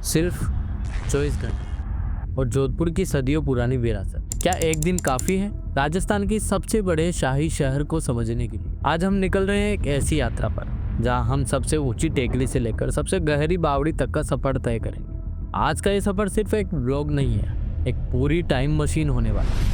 सिर्फ 24 घंटे और जोधपुर की सदियों पुरानी विरासत। क्या एक दिन काफ़ी है राजस्थान की सबसे बड़े शाही शहर को समझने के लिए? आज हम निकल रहे हैं एक ऐसी यात्रा पर जहां हम सबसे ऊंची टेकरी से लेकर सबसे गहरी बावड़ी तक का सफर तय करेंगे। आज का ये सफर सिर्फ एक व्लॉग नहीं है, एक पूरी टाइम मशीन होने वाला है।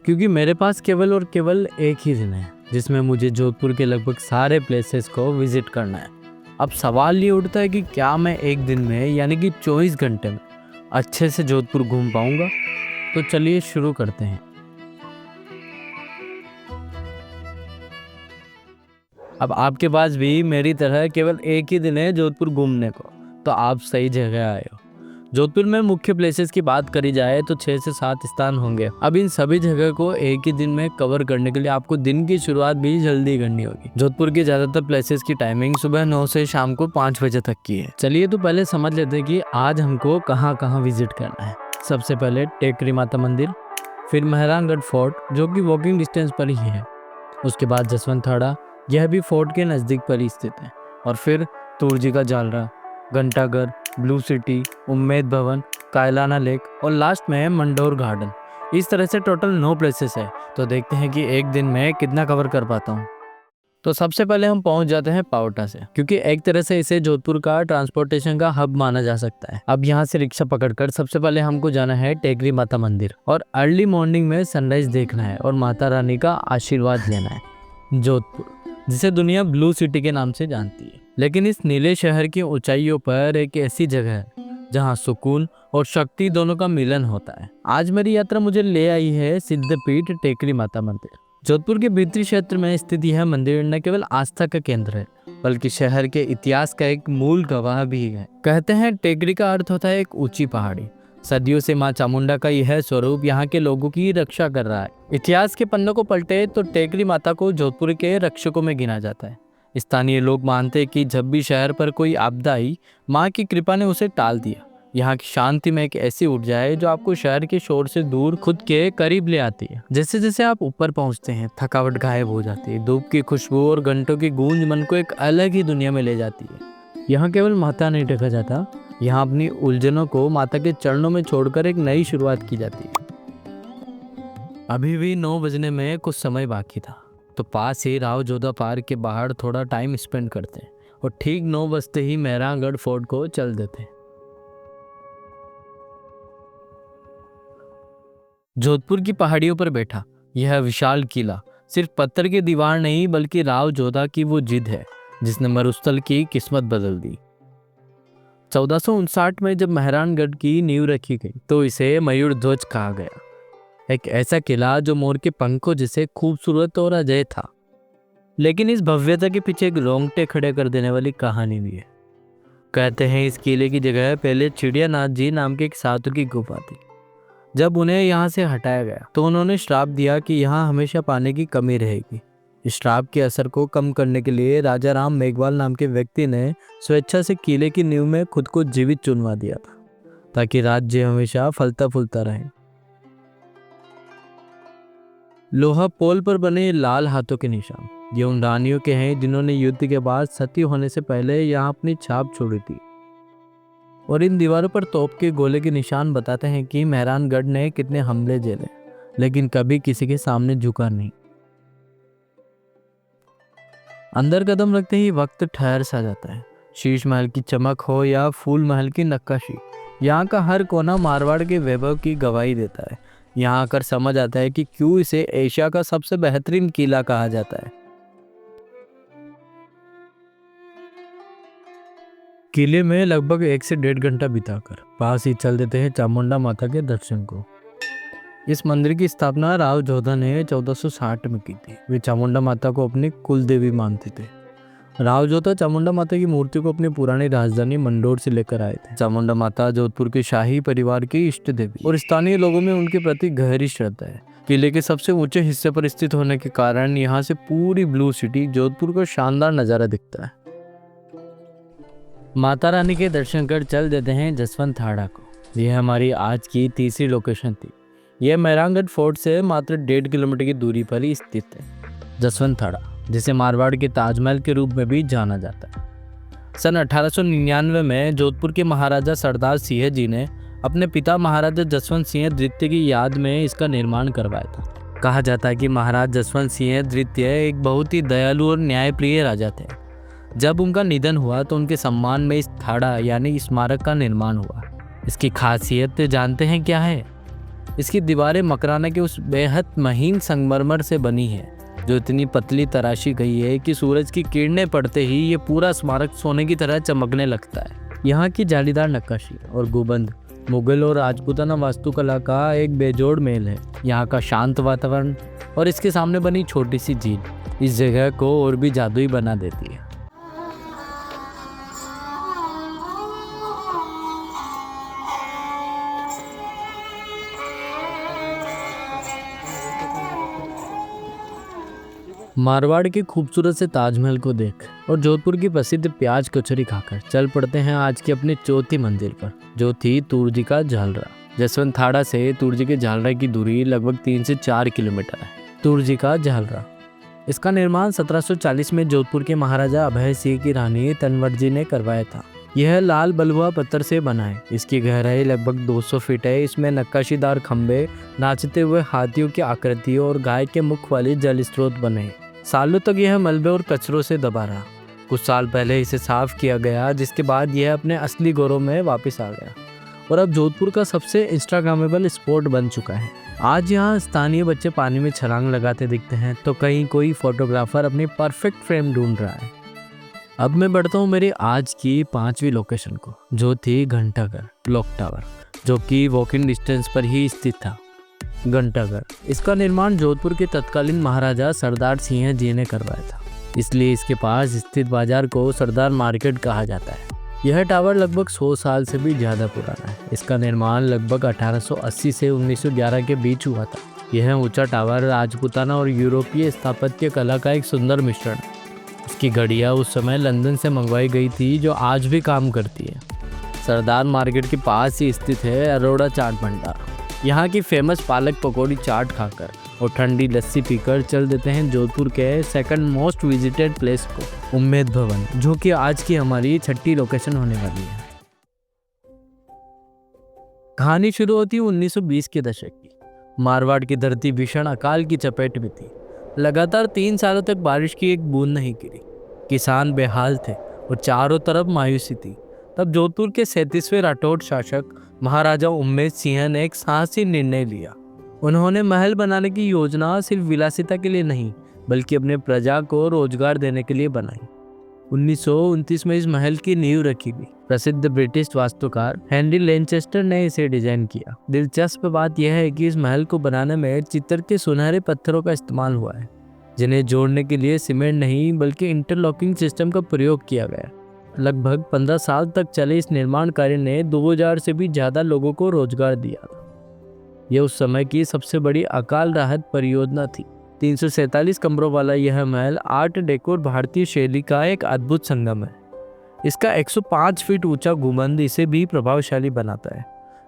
क्योंकि मेरे पास केवल और केवल एक ही दिन है जिसमें मुझे जोधपुर के लगभग सारे प्लेसेस को विजिट करना है। अब सवाल ये उठता है कि क्या मैं एक दिन में यानी कि 24 घंटे में अच्छे से जोधपुर घूम पाऊंगा? तो चलिए शुरू करते हैं। अब आपके पास भी मेरी तरह केवल एक ही दिन है जोधपुर घूमने को, तो आप सही जगह आए हो। जोधपुर में मुख्य प्लेसेस की बात करी जाए तो 6 से 7 स्थान होंगे। अब इन सभी जगह को एक ही दिन में कवर करने के लिए आपको दिन की शुरुआत भी जल्दी करनी होगी। जोधपुर की ज्यादातर प्लेसेस की टाइमिंग सुबह 9 से शाम को 5 बजे तक की है। चलिए तो पहले समझ लेते हैं कि आज हमको कहाँ कहाँ विजिट करना है। सबसे पहले टेकरी माता मंदिर, फिर मेहरानगढ़ फोर्ट जो कि वॉकिंग डिस्टेंस पर ही है। उसके बाद जसवंत थाड़ा, यह भी फोर्ट के नज़दीक पर ही स्थित है। और फिर तुरजी का जालरा, घंटाघर, ब्लू सिटी, उम्मेद भवन, कायलाना लेक और लास्ट में है मंडोर गार्डन। इस तरह से टोटल 9 प्लेसेस है। तो देखते हैं कि एक दिन में कितना कवर कर पाता हूँ। तो सबसे पहले हम पहुंच जाते हैं पावटा से, क्योंकि एक तरह से इसे जोधपुर का ट्रांसपोर्टेशन का हब माना जा सकता है। अब यहाँ से रिक्शा पकड़कर सबसे पहले हमको जाना है टेकरी माता मंदिर और अर्ली मॉर्निंग में सनराइज देखना है और माता रानी का आशीर्वाद लेना है। जोधपुर, जिसे दुनिया ब्लू सिटी के नाम से जानती है, लेकिन इस नीले शहर की ऊंचाइयों पर एक ऐसी जगह है जहां सुकून और शक्ति दोनों का मिलन होता है। आज मेरी यात्रा मुझे ले आई है सिद्धपीठ टेकरी माता मंदिर। जोधपुर के भीतरी क्षेत्र में स्थित यह मंदिर न केवल आस्था का केंद्र है, बल्कि शहर के इतिहास का एक मूल गवाह भी है। कहते हैं टेकरी का अर्थ होता है एक ऊंची पहाड़ी। सदियों से मां चामुंडा का यह स्वरूप यहाँ के लोगों की रक्षा कर रहा है। इतिहास के पन्नों को पलटे तो टेकरी माता को जोधपुर के रक्षकों में गिना जाता है। स्थानीय लोग मानते हैं कि जब भी शहर पर कोई आपदा आई, माँ की कृपा ने उसे टाल दिया। यहाँ की शांति में एक ऐसी ऊर्जा है जो आपको शहर के शोर से दूर खुद के करीब ले आती है। जैसे जैसे आप ऊपर पहुँचते हैं, थकावट गायब हो जाती है। धूप की खुशबू और घंटों की गूंज मन को एक अलग ही दुनिया में ले जाती है। यहाँ केवल माता नहीं देखा जाता, यहाँ अपनी उलझनों को माता के चरणों में छोड़कर एक नई शुरुआत की जाती है। अभी भी 9 बजने में कुछ समय बाकी था, तो पास ही राव जोधा पार्क के बाहर थोड़ा टाइम स्पेंड करते हैं और ठीक 9 बजते ही मेहरानगढ़ फोर्ट को चल देते हैं। जोधपुर की पहाड़ियों पर बैठा यह विशाल किला सिर्फ पत्थर की दीवार नहीं, बल्कि राव जोधा की वो जिद है जिसने मरुस्थल की किस्मत बदल दी। 1459 में जब मेहरानगढ़ की नींव रखी गई तो इसे मयूर ध्वज कहा गया। एक ऐसा किला जो मोर के पंखों जैसे खूबसूरत और अजय था। लेकिन इस भव्यता के पीछे एक रोंगटे खड़े कर देने वाली कहानी भी है। कहते हैं इस किले की जगह पहले चिड़ियानाथ जी नाम के एक साधु की गुफा थी। जब उन्हें यहाँ से हटाया गया तो उन्होंने श्राप दिया कि यहाँ हमेशा पानी की कमी रहेगी। इस श्राप के असर को कम करने के लिए राजा राम मेघवाल नाम के व्यक्ति ने स्वेच्छा से किले की नींव में खुद को जीवित चुनवा दिया था, ताकि राज्य हमेशा फलता फूलता रहे। लोहा पोल पर बने लाल हाथों के निशान ये उन रानियों के हैं जिन्होंने युद्ध के बाद सती होने से पहले यहाँ अपनी छाप छोड़ी थी। और इन दीवारों पर तोप के गोले के निशान बताते हैं कि मेहरानगढ़ ने कितने हमले झेले, लेकिन कभी किसी के सामने झुका नहीं। अंदर कदम रखते ही वक्त ठहर सा जाता है। शीश महल की चमक हो या फूल महल की नक्काशी, यहाँ का हर कोना मारवाड़ के वैभव की गवाही देता है। यहाँ आकर समझ आता है कि क्यों इसे एशिया का सबसे बेहतरीन किला कहा जाता है। किले में लगभग 1 से 1.5 घंटा बिताकर पास ही चल देते हैं चामुंडा माता के दर्शन को। इस मंदिर की स्थापना राव जोधा ने 1460 में की थी। वे चामुंडा माता को अपनी कुल देवी मानते थे। राव जोधा चामुंडा माता की मूर्ति को अपनी पुरानी राजधानी मंडोर से लेकर आए थे। चामुंडा माता जोधपुर के शाही परिवार की इष्ट देवी और स्थानीय लोगों में उनके प्रति गहरी श्रद्धा है। किले के सबसे ऊंचे हिस्से पर स्थित होने के कारण यहाँ से पूरी ब्लू सिटी जोधपुर का शानदार नजारा दिखता है। माता रानी के दर्शन कर चल देते हैं जसवंत थाड़ा को। यह हमारी आज की तीसरी लोकेशन थी। यह मेहरानगढ़ फोर्ट से मात्र 1.5 किलोमीटर की दूरी पर ही स्थित है। जसवंत थाड़ा, जिसे मारवाड़ के ताजमहल के रूप में भी जाना जाता है। सन 1899 में जोधपुर के महाराजा सरदार सिंह जी ने अपने पिता महाराजा जसवंत सिंह द्वितीय की याद में इसका निर्माण करवाया था। कहा जाता है कि महाराज जसवंत सिंह द्वितीय एक बहुत ही दयालु और न्यायप्रिय राजा थे। जब उनका निधन हुआ तो उनके सम्मान में इस थाड़ा यानी स्मारक का निर्माण हुआ। इसकी खासियत जानते हैं क्या है? इसकी दीवारें मकराना के उस बेहद महीन संगमरमर से बनी है, जो इतनी पतली तराशी गई है कि सूरज की किरणें पड़ते ही ये पूरा स्मारक सोने की तरह चमकने लगता है। यहाँ की जालीदार नक्काशी और गुंबद मुगल और राजपूताना वास्तुकला का एक बेजोड़ मेल है। यहाँ का शांत वातावरण और इसके सामने बनी छोटी सी झील इस जगह को और भी जादुई बना देती है। मारवाड़ के खूबसूरत से ताजमहल को देख और जोधपुर की प्रसिद्ध प्याज कचौरी खाकर चल पड़ते हैं आज की अपनी चौथी मंजिल पर, जो थी तुर्जी का झालरा। जसवंत थाड़ा से तुर्जी के झालरा की दूरी लगभग 3 से 4 किलोमीटर है। तुर्जी का झालरा, इसका निर्माण 1740 में जोधपुर के महाराजा अभय सिंह की रानी तनवर जी ने करवाया था। यह लाल बलुआ पत्थर से बना है। इसकी गहराई लगभग 200 फीट है। इसमें नक्काशीदार खंबे, नाचते हुए हाथियों की आकृतियों और गाय के मुख वाले जल स्रोत बने हैं। सालों तक यह मलबे और कचरों से दबा रहा। कुछ साल पहले इसे साफ किया गया, जिसके बाद यह अपने असली गौरव में वापस आ गया और अब जोधपुर का सबसे इंस्टाग्रामेबल स्पॉट बन चुका है। आज यहाँ स्थानीय बच्चे पानी में छलांग लगाते दिखते हैं तो कहीं कोई फोटोग्राफर अपनी परफेक्ट फ्रेम ढूंढ रहा है। अब मैं बढ़ता हूँ मेरी आज की 5वीं लोकेशन को, जो थी घंटाघर क्लॉक टावर, जो कि वॉकिंग डिस्टेंस पर ही स्थित था। घंटाघर, इसका निर्माण जोधपुर के तत्कालीन महाराजा सरदार सिंह जी ने करवाया था, इसलिए इसके पास स्थित बाजार को सरदार मार्केट कहा जाता है। यह टावर लगभग 100 साल से भी ज़्यादा पुराना है। इसका निर्माण लगभग 1880 से 1911 के बीच हुआ था। यह ऊंचा टावर राजपूताना और यूरोपीय स्थापत्य कला का एक सुंदर मिश्रण है। इसकी घड़ियाँ उस समय लंदन से मंगवाई गई थी, जो आज भी काम करती है। सरदार मार्केट के पास ही स्थित है अरोड़ा चाट भंडार। यहाँ की फेमस पालक पकौड़ी चाट खाकर और ठंडी लस्सी पीकर चल देते हैं जोधपुर के सेकंड मोस्ट विजिटेड प्लेस को, उम्मेद भवन, जो कि आज की हमारी 6ठी लोकेशन होने वाली है। कहानी शुरू होती है 1920 के दशक की। मारवाड़ की धरती भीषण अकाल की चपेट में थी। लगातार 3 सालों तक बारिश की एक बूंद नहीं गिरी। किसान बेहाल थे और चारों तरफ मायूसी थी। तब जोधपुर के 37वें राठौड़ शासक महाराजा उम्मेद सिंह ने एक साहसी निर्णय लिया। उन्होंने महल बनाने की योजना सिर्फ विलासिता के लिए नहीं, बल्कि अपने प्रजा को रोजगार देने के लिए बनाई। 1929 में इस महल की नींव रखी गई। प्रसिद्ध ब्रिटिश वास्तुकार हेनरी लेंचेस्टर ने इसे डिजाइन किया। दिलचस्प बात यह है कि इस महल को बनाने में चित्तर के सुनहरे पत्थरों का इस्तेमाल हुआ है, जिन्हें जोड़ने के लिए सीमेंट नहीं बल्कि इंटरलॉकिंग सिस्टम का प्रयोग किया गया। लगभग 15 साल तक चले इस निर्माण कार्य ने 2000 से भी ज़्यादा लोगों को रोजगार दिया था। यह उस समय की सबसे बड़ी अकाल राहत परियोजना थी। 347 कमरों वाला यह महल आर्ट डेकोर भारतीय शैली का एक अद्भुत संगम है। इसका 105 फीट ऊंचा गुंबद इसे भी प्रभावशाली बनाता है।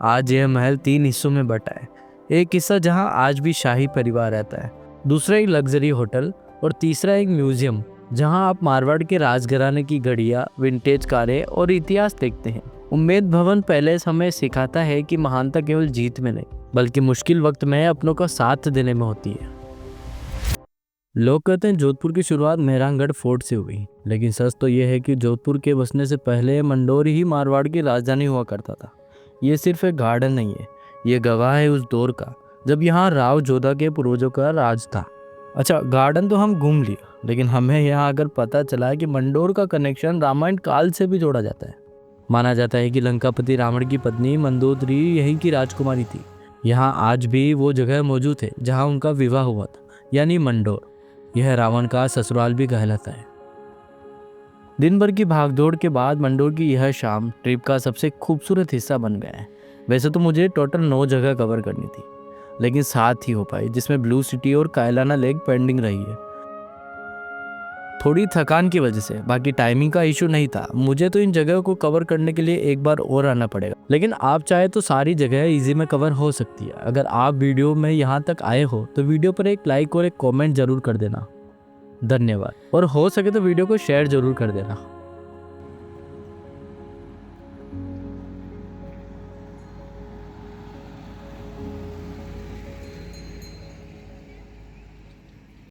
आज यह महल 3 हिस्सों में बटा है। एक हिस्सा जहां आज भी शाही परिवार रहता है, दूसरा एक लग्जरी होटल और तीसरा एक म्यूजियम, जहां आप मारवाड़ के राजघराने की घड़ियां, विंटेज कारें और इतिहास देखते हैं। उम्मेद भवन पैलेस हमें सिखाता है कि महानता केवल जीत में नहीं, बल्कि मुश्किल वक्त में अपनों का साथ देने में होती है। लोग कहते हैं जोधपुर की शुरुआत मेहरानगढ़ फोर्ट से हुई, लेकिन सच तो यह है कि जोधपुर के बसने से पहले मंडोर ही मारवाड़ की राजधानी हुआ करता था। ये सिर्फ एक गार्डन नहीं है, ये गवाह है उस दौर का जब यहाँ राव जोधा के पूर्वजों का राज था। अच्छा, गार्डन तो हम घूम लिया, लेकिन हमें यहाँ अगर पता चला कि मंडोर का कनेक्शन रामायण काल से भी जोड़ा जाता है। माना जाता है कि लंकापति रावण की पत्नी मंदोदरी यहीं की राजकुमारी थी। यहाँ आज भी वो जगह मौजूद है जहाँ उनका विवाह हुआ था, यानी मंडोर। यह रावण का ससुराल भी कहलाता है। दिन भर की भागदौड़ के बाद मंडोर की यह शाम ट्रिप का सबसे खूबसूरत हिस्सा बन गया है। वैसे तो मुझे टोटल 9 जगह कवर करनी थी, लेकिन 7 ही हो पाई, जिसमें ब्लू सिटी और कायलाना लेक पेंडिंग रही है। थोड़ी थकान की वजह से, बाकी टाइमिंग का इशू नहीं था। मुझे तो इन जगहों को कवर करने के लिए एक बार और आना पड़ेगा, लेकिन आप चाहे तो सारी जगह इजी में कवर हो सकती है। अगर आप वीडियो में यहाँ तक आए हो तो वीडियो पर एक लाइक और एक कमेंट जरूर कर देना। धन्यवाद, और हो सके तो वीडियो को शेयर जरूर कर देना।